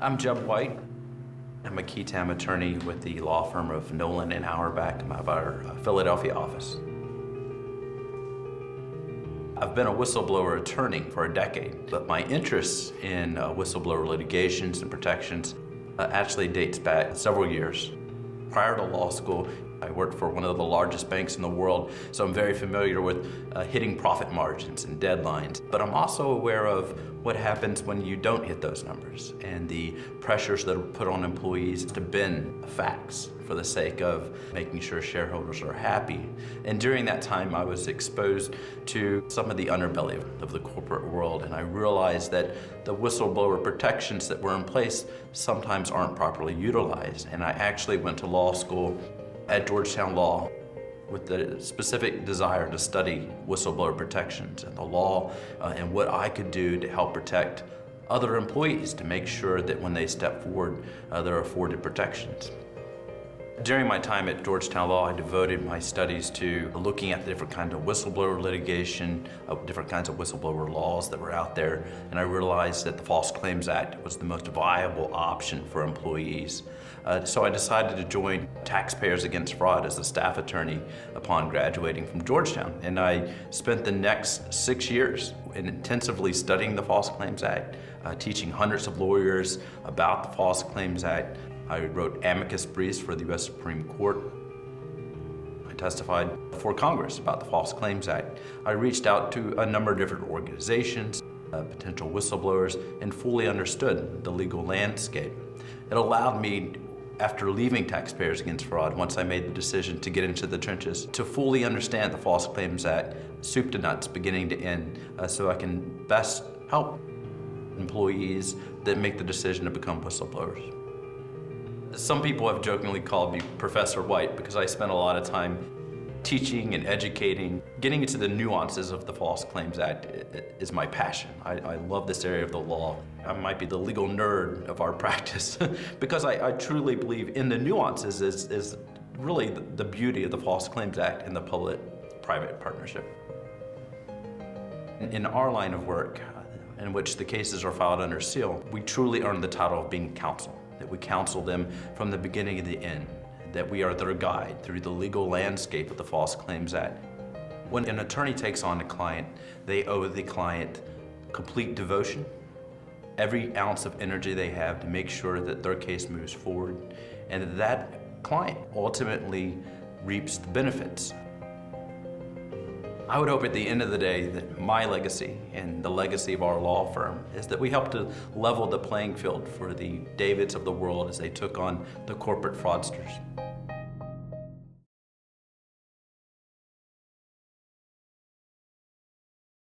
I'm Jeb White. I'm a key tam attorney with the law firm of Nolan and Auerbach out of our Philadelphia office. I've been a whistleblower attorney for a decade, but my interest in whistleblower litigations and protections actually dates back several years. Prior to law school, I worked for one of the largest banks in the world, so I'm very familiar with hitting profit margins and deadlines. But I'm also aware of what happens when you don't hit those numbers and the pressures that are put on employees to bend facts for the sake of making sure shareholders are happy. And during that time, I was exposed to some of the underbelly of the corporate world, and I realized that the whistleblower protections that were in place sometimes aren't properly utilized. And I actually went to law school at Georgetown Law with the specific desire to study whistleblower protections and the law and what I could do to help protect other employees to make sure that when they step forward, they're afforded protections. During my time at Georgetown Law, I devoted my studies to looking at the different kinds of whistleblower litigation, different kinds of whistleblower laws that were out there, and I realized that the False Claims Act was the most viable option for employees. So I decided to join Taxpayers Against Fraud as a staff attorney upon graduating from Georgetown, and I spent the next 6 years intensively studying the False Claims Act, teaching hundreds of lawyers about the False Claims Act. I wrote amicus briefs for the U.S. Supreme Court. I testified before Congress about the False Claims Act. I reached out to a number of different organizations, potential whistleblowers, and fully understood the legal landscape. It allowed me, after leaving Taxpayers Against Fraud, once I made the decision to get into the trenches, to fully understand the False Claims Act, soup to nuts, beginning to end, so I can best help employees that make the decision to become whistleblowers. Some people have jokingly called me Professor White because I spent a lot of time teaching and educating. Getting into the nuances of the False Claims Act is my passion. I love this area of the law. I might be the legal nerd of our practice because I truly believe in the nuances is really the beauty of the False Claims Act and the public-private partnership. In our line of work, in which the cases are filed under seal, we truly earn the title of being counsel. That we counsel them from the beginning to the end, that we are their guide through the legal landscape of the False Claims Act. When an attorney takes on a client, they owe the client complete devotion, every ounce of energy they have to make sure that their case moves forward, and that client ultimately reaps the benefits. I would hope at the end of the day that my legacy and the legacy of our law firm is that we help to level the playing field for the Davids of the world as they took on the corporate fraudsters.